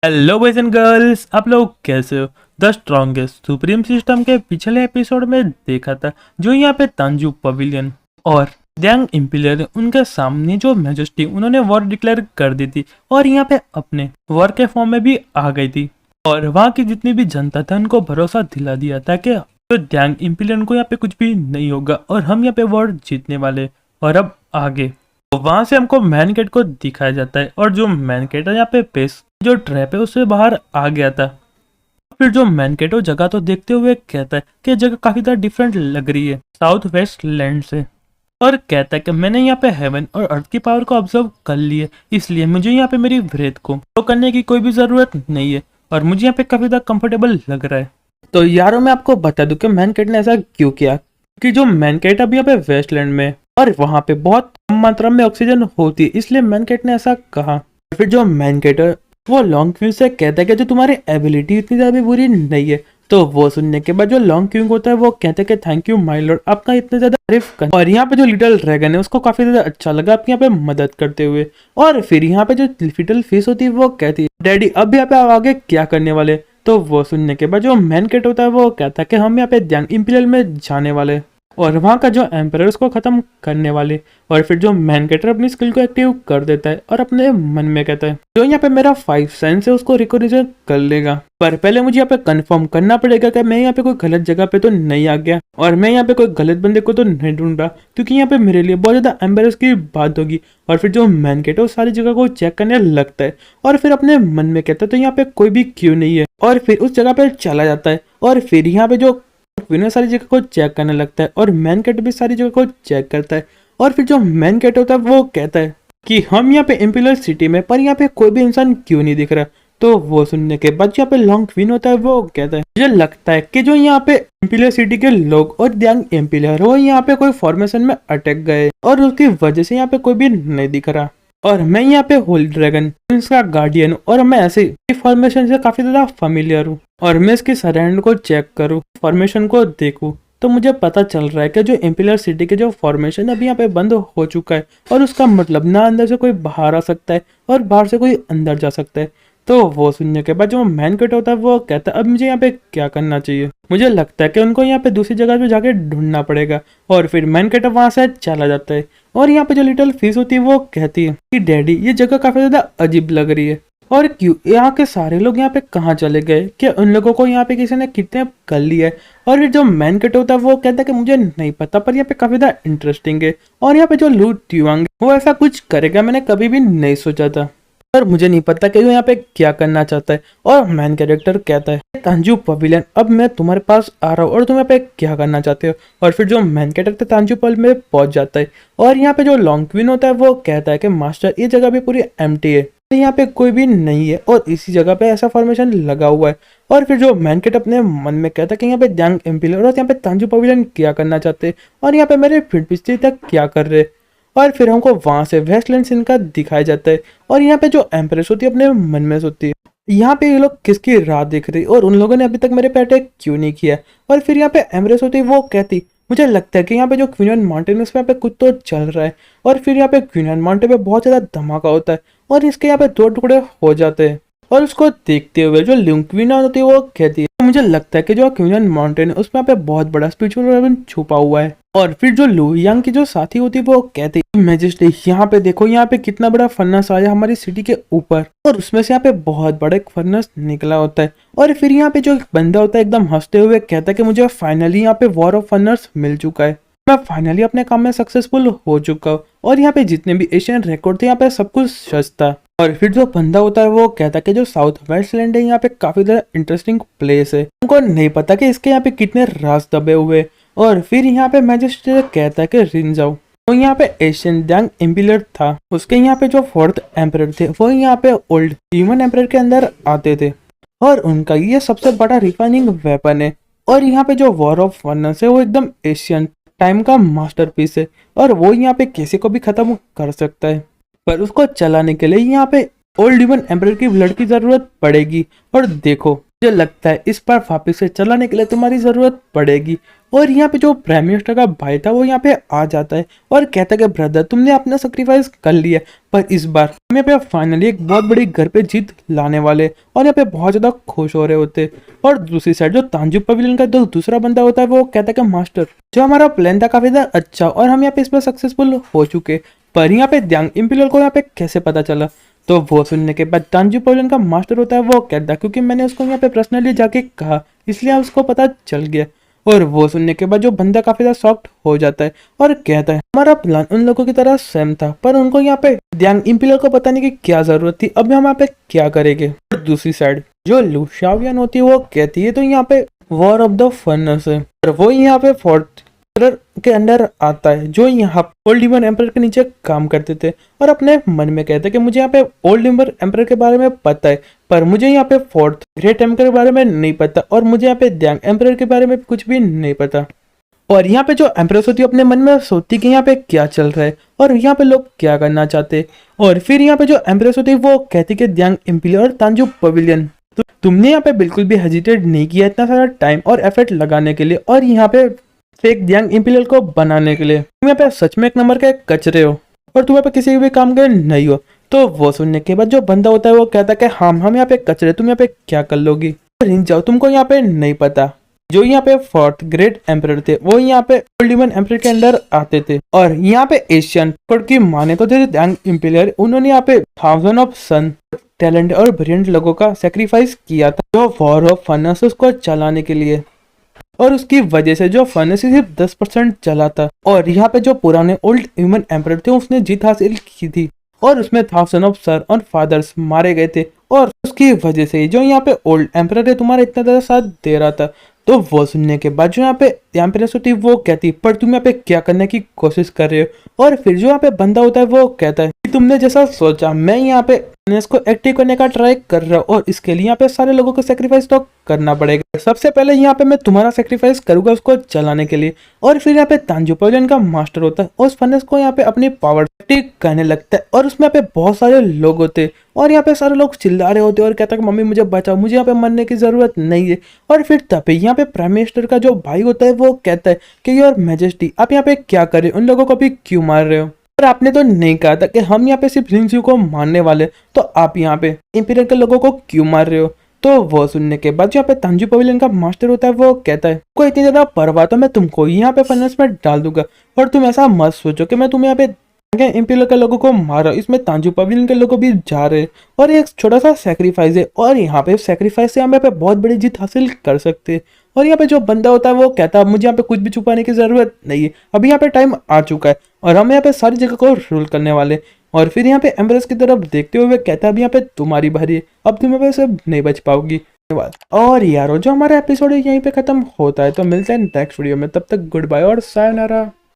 Hello boys and girls, आप लोग कैसे हो। द स्ट्रॉन्गेस्ट सुप्रीम सिस्टम के पिछले एपिसोड में देखा था जो यहाँ पे तांजू पवेलियन और ड्यांग इम्पीरियर उनके सामने जो मैजेस्टी उन्होंने वॉर डिक्लेयर कर दी थी और यहाँ पे अपने वॉर के फॉर्म में भी आ गई थी और वहाँ की जितनी भी जनता था उनको भरोसा दिला दिया था कि तो ड्यांग इम्पीरियर को यहाँ पे कुछ भी नहीं होगा और हम यहाँ पे वॉर जीतने वाले। और अब आगे तो वहां से हमको मैन गेट को दिखाया जाता है और जो मैन गेट है यहाँ पे पेस जो ट्रैप है उससे बाहर आ गया था। फिर जो मैन गेट वो जगह तो देखते हुए कहता है कि जगह काफी ज्यादा डिफरेंट लग रही है साउथ वेस्ट लैंड से, और कहता है कि मैंने यहाँ पे हेवन और अर्थ की पावर को ऑब्जर्व कर ली है, इसलिए मुझे यहाँ पे मेरी ब्रेथ को तो करने की कोई भी जरूरत नहीं है और मुझे यहाँ पे काफी ज्यादा कंफर्टेबल लग रहा है। तो यारों मैं आपको बता दूं कि मैन गेट ने ऐसा क्यों किया, कि जो मैन गेट अभी यहाँ पे वेस्टलैंड में और वहां पे बहुत कम मात्रा में ऑक्सीजन होती है, इसलिए मैन गेट ने ऐसा कहा। फिर जो मैन गेट है वो लॉन्ग क्विंग से कहता है कि जो तुम्हारी एबिलिटी इतनी ज्यादा भी बुरी नहीं है। तो वो सुनने के बाद जो लॉन्ग क्विंग होता है वो कहता है कि थैंक यू माय लॉर्ड, आपका इतने ज्यादा तारीफ कर। और यहाँ पे जो लिटिल ड्रैगन है उसको काफी ज्यादा अच्छा लगा आपकी यहाँ पे मदद करते हुए। और फिर यहाँ पे जो लिटिल फिश होती है वो कहती है डैडी अब यहाँ पे आगे क्या करने वाले। तो वो सुनने के बाद जो मैन गेट होता है वो कहता है कि हम यहाँ पे ड्यांग इम्पीरियल में जाने वाले और वहाँ का जो एम्परर उसको खत्म करने वाले। और फिर जो मैन गेटर अपनी स्किल को एक्टिव कर देता है और अपने मन में कहता है जो यहाँ पे मेरा 5 सेंस है उसको रिकॉग्निशन कर लेगा, पर पहले मुझे यहाँ पे कंफर्म करना पड़ेगा कि मैं यहाँ पे कोई गलत जगह पे तो नहीं आ गया और मैं यहाँ पे कोई गलत बंदे को तो नहीं ढूंढ रहा, क्योंकि यहाँ पे मेरे लिए बहुत ज्यादा एम्बेरस की बात होगी। और फिर जो मैन गेटर सारी जगह को चेक करने लगता है और फिर अपने मन में कहता है तो यहाँ पे कोई भी क्यों नहीं है, और फिर उस जगह पे चला जाता है। और फिर यहाँ पे जो विनर सारी जगह को चेक करने लगता है और मैन गेट भी सारी जगह को चेक करता है। और फिर जो मैन गेट होता है वो कहता है कि हम यहाँ पे इम्पीरियल सिटी में, पर यहाँ पे कोई भी इंसान क्यों नहीं दिख रहा। तो वो सुनने के बाद यहाँ पे लॉन्ग क्वीन होता है वो कहता है मुझे लगता है कि जो यहाँ पे इम्पीरियल सिटी के लोग और ड्यांग इम्पीरियर वो यहाँ पे कोई फॉर्मेशन में अटक गए और उसकी वजह से यहाँ पे कोई भी नहीं दिख रहा। और मैं यहाँ पे होली ड्रैगन इसका गार्डियन हूँ और मैं ऐसे फॉर्मेशन से काफी ज्यादा फेमिलियर हूँ और मैं इसकी सराउंड को चेक करूँ, फॉर्मेशन को देखूँ, तो मुझे पता चल रहा है कि जो इम्पीरियल सिटी के जो फॉर्मेशन अभी यहाँ पे बंद हो चुका है और उसका मतलब ना अंदर से कोई बाहर आ सकता है और बाहर से कोई अंदर जा सकता है। तो वो सुनने के बाद जो मैन गेट होता है वो कहता है अब मुझे यहाँ पे क्या करना चाहिए। मुझे लगता है कि उनको यहाँ पे दूसरी जगह पे जाके ढूंढना पड़ेगा। और फिर मैन गेट वहां से चला जाता है और यहाँ पे जो लिटिल फिश होती है वो कहती है कि डैडी ये जगह काफी ज्यादा अजीब लग रही है और क्यों यहाँ के सारे लोग यहाँ पे कहाँ चले गए, क्या उन लोगों को यहाँ पे किसी ने किडनैप कर लिया है। और फिर जो मैन गेट होता है वो कहता है कि मुझे नहीं पता, पर यहाँ पे काफी ज्यादा इंटरेस्टिंग है और यहाँ पे जो लू ट्यूआंग वो ऐसा कुछ करेगा मैंने कभी भी नहीं सोचा था, पर मुझे नहीं पता कि वो यहाँ पे क्या करना चाहता है। और मैन कैरेक्टर कहता है तांजू पवेलियन अब मैं तुम्हारे पास आ रहा हूँ और तुम यहाँ पे क्या करना चाहते हो। और फिर जो मैन कैरेक्टर तांजू पल में पहुंच जाता है और यहाँ पे जो लॉन्ग क्वीन होता है वो कहता है कि मास्टर ये जगह भी पूरी एम्प्टी है, यहाँ पे कोई भी नहीं है और इसी जगह पे ऐसा फॉर्मेशन लगा हुआ है। और फिर जो मैन गेट अपने मन में कहता है कि यहाँ पे ड्यांग इम्पीरियल और यहाँ पे तांजू पवेलियन क्या करना चाहते हैं और यहाँ पे मेरे फिर पिछले तक क्या कर रहे। और फिर हमको वहां से वेस्टलैंड सीन का दिखाया जाता है और यहाँ पे जो एम्प्रेस होती है अपने मन में सोचती है यहाँ पे ये लोग किसकी राह देख रही और उन लोगों ने अभी तक मेरे पे अटैक क्यों नहीं किया। और फिर यहाँ पे एम्प्रेस होती है वो कहती मुझे लगता है कि यहाँ पे जो क्वीन माउंटेन उसमें पे कुछ तो चल रहा है। और फिर यहाँ पे क्वीन माउंटेन पे बहुत ज्यादा धमाका होता है और इसके यहाँ पे 2 टुकड़े हो जाते हैं। और उसको देखते हुए जो लिंग क्वीन होती है वो कहती है मुझे लगता है कि जो क्वीन माउंटेन है उसमें पे बहुत बड़ा स्पिरिचुअल वेपन छुपा हुआ है। और फिर जो लू यांग की जो साथी होती है वो कहती है मैजेस्टी यहाँ पे देखो यहाँ पे कितना बड़ा फर्नेस आया हमारी सिटी के ऊपर और उसमें से यहाँ पे बहुत बड़ा एक फर्नेस निकला होता है। और फिर यहाँ पे जो एक बंदा होता है एकदम हंसते हुए कहता है कि मुझे फाइनली यहाँ पे वॉर ऑफ फर्नेस मिल चुका है, मैं फाइनली अपने काम में सक्सेसफुल हो चुका हूँ और यहाँ पे जितने भी एशियन रिकॉर्ड थे यहाँ पे सब कुछ सच था। और फिर जो बंदा होता है वो कहता है कि जो साउथ वेस्टलैंड है यहाँ पे काफी ज्यादा इंटरेस्टिंग प्लेस है, उनको नहीं पता कि इसके यहाँ पे कितने राज दबे हुए। और फिर यहाँ पे मैजिस्ट्रेट कहता है कि रिंजाओ वो यहाँ पे एशियन ड्यांग इम्पीरियर था, उसके यहाँ पे जो 4th एम्परर थे वो यहाँ पे ओल्ड ह्यूमन एम्परर के अंदर आते थे और उनका ये सबसे बड़ा रिफाइनिंग वेपन है। और यहाँ पे जो वॉर ऑफ फर्नेस है वो एकदम एशियन टाइम का मास्टरपीस है और वो यहाँ पे किसी को भी खत्म कर सकता है, पर उसको चलाने के लिए यहाँ पे ओल्ड ह्यूमन एम्परर की ब्लड की जरूरत पड़ेगी। और देखो मुझे लगता है इस बार वापस से चलाने के लिए तुम्हारी जरूरत पड़ेगी। और यहाँ पे जो प्राइम मिनिस्टर का भाई था वो यहाँ पे आ जाता है और कहता है कि ब्रदर तुमने अपना सेक्रीफाइस कर लिया, पर इस बार हम यहाँ पे फाइनली एक बहुत बड़ी घर पे जीत लाने वाले, और यहाँ पे बहुत ज्यादा खुश हो रहे होते। और दूसरी साइड जो तांजू पवेलियन का जो दूसरा बंदा होता है वो कहता है कि मास्टर जो हमारा प्लान था काफी ज्यादा अच्छा और हम यहाँ पे इस पर सक्सेसफुल हो चुके, पर यहाँ पे द्यांग इम्पीरियल को यहाँ पे कैसे पता चला। तो वो सुनने के बाद तांजू पवेलियन का मास्टर होता है वो कहता है क्योंकि मैंने उसको यहाँ पे पर्सनली जाके कहा, इसलिए उसको पता चल गया। और वो सुनने के बाद जो बंदा काफी ज्यादा शॉक्ड हो जाता है और कहता है हमारा प्लान उन लोगों की तरह सेम था, पर उनको यहाँ पे द्यांग इम्पीरियल को बताने की क्या जरूरत थी, अब हम यहाँ पे क्या करेंगे। और दूसरी साइड जो लू शाओलियन होती है वो कहती है तो यहाँ पे वॉर ऑफ द फर्नेस है, और वो यहाँ पे फोर्थ के अंडर आता है जो यहाँ ओल्ड डिमन एम्परर के नीचे काम करते थे, और अपने मन में कहते हैं कि मुझे यहाँ पे ओल्ड डिमन एम्परर के बारे में पता है, पर मुझे यहाँ पे फोर्थ ग्रेट एम्परर के बारे में नहीं पता, और मुझे यहाँ पे द्यांग एम्परर के बारे में कुछ भी नहीं पता। और यहाँ पे जो एम्प्रेस होती है अपने मन में सोचती कि यहाँ पे क्या चल रहा है और यहाँ पे लोग क्या करना चाहते। और फिर यहाँ पे जो एम्प्रेस होती है वो कहती कि द्यांग इम्पीरियल और तांजू पवेलियन तुमने यहाँ पे बिल्कुल भी हेजिटेट नहीं किया इतना सारा टाइम और एफर्ट लगाने के लिए, और यहाँ पे फेक द्यांग इम्पीरियल को बनाने के लिए तुम यहाँ पे सच में एक नंबर के कचरे हो और तुम यहाँ पे किसी भी काम के नहीं हो। तो वो सुनने के बाद जो बंदा होता है वो कहता है कि हम यहाँ पे कचरे, तुम यहाँ पे क्या कर लोगी, जाओ तुमको यहाँ पे नहीं पता। जो यहाँ पे फोर्थ ग्रेट एम्परर थे वो यहाँ पे ओल्ड डिमन एम्परर के अंडर आते थे, और यहाँ पे एशियन कोड की माने तो थे द्यांग इम्पीरियल, उन्होंने यहाँ पे 1000 ऑफ सन टैलेंट और ब्रिलियंट लोगों का सेक्रीफाइस किया था जो वॉर ऑफ फर्नेस को चलाने के लिए, और उसकी वजह से जो फर्नेस सिर्फ 10% चला था, और यहाँ पे जो पुराने ओल्ड ह्यूमन एम्परर थे उसने जीत हासिल की थी, और उसमें 1000 ऑफ सर और फादर्स मारे गए थे, और उसकी वजह से जो यहाँ पे ओल्ड एम्परर है तुम्हारा इतना ज्यादा साथ दे रहा था। तो वो सुनने के बाद जो यहाँ पे एम्परेस होती है वो कहती पर तुम यहाँ पे क्या करने की कोशिश कर रहे हो, और फिर जो यहाँ पे बंदा होता है वो कहता है कि तुमने जैसा सोचा मैं यहाँ पे इसको एक्टिव करने का ट्राई कर रहा हूँ, और इसके लिए यहाँ पे सारे लोगों को सेक्रीफाइस तो करना पड़ेगा। सबसे पहले यहाँ पे मैं तुम्हारा सेक्रीफाइस करूंगा उसको चलाने के लिए, और फिर यहाँ पे तांजू पवेलियन का मास्टर होता है और उस फर्नेस को यहाँ पे अपनी पावर एक्टिव करने लगता है, और उसमें यहाँ पे बहुत सारे लोग होते हैं, और यहाँ पे सारे लोग चिल्ला रहे होते हैं और कहता है कि मम्मी मुझे बचाओ, मुझे यहाँ पे मरने की जरूरत नहीं है। और फिर तभी यहाँ पे प्राइम मिनिस्टर का जो भाई होता है वो कहता है कि योर मैजेस्टी आप यहाँ पे क्या कर रहे हो, उन लोगों को भी क्यों मार रहे हो, और आपने तो नहीं कहा था कि हम यहाँ पे सिर्फ रिंसियो को मारने वाले, तो आप यहाँ पे इंपीरियल के लोगों को क्यों मार रहे हो। तो वो सुनने के बाद यहाँ पे तांजू पवेलियन का मास्टर होता है वो कहता है कोई इतनी ज्यादा परवाह तो मैं तुमको यहाँ पे फर्नेस में डाल दूंगा, और तुम ऐसा मत सोचो कि मैं तुम्हें यहाँ पे इंपीरियल के लोगों को मारा, इसमें तांजू पवेलियन के लोगों भी जा रहे, और एक छोटा सा सेक्रीफाइस है, और यहाँ पे सेक्रीफाइस से हम यहाँ पे बहुत बड़ी जीत हासिल कर सकते हैं। और यहाँ पे जो बंदा होता है वो कहता है मुझे यहाँ पे कुछ भी छुपाने की जरूरत नहीं है, अभी यहाँ पे टाइम आ चुका है और हम यहाँ पे सारी जगह को रूल करने वाले। और फिर यहाँ पे एम्ब्रेस की तरफ देखते हुए कहता है अब यहाँ पे तुम्हारी बारी है, अब तुम यहाँ पे सब नहीं बच पाओगी। धन्यवाद। और यारो जो हमारा एपिसोड यहीं पे खत्म होता है, तो मिलते हैं नेक्स्ट वीडियो में, तब तक गुड बाय और सायोनारा।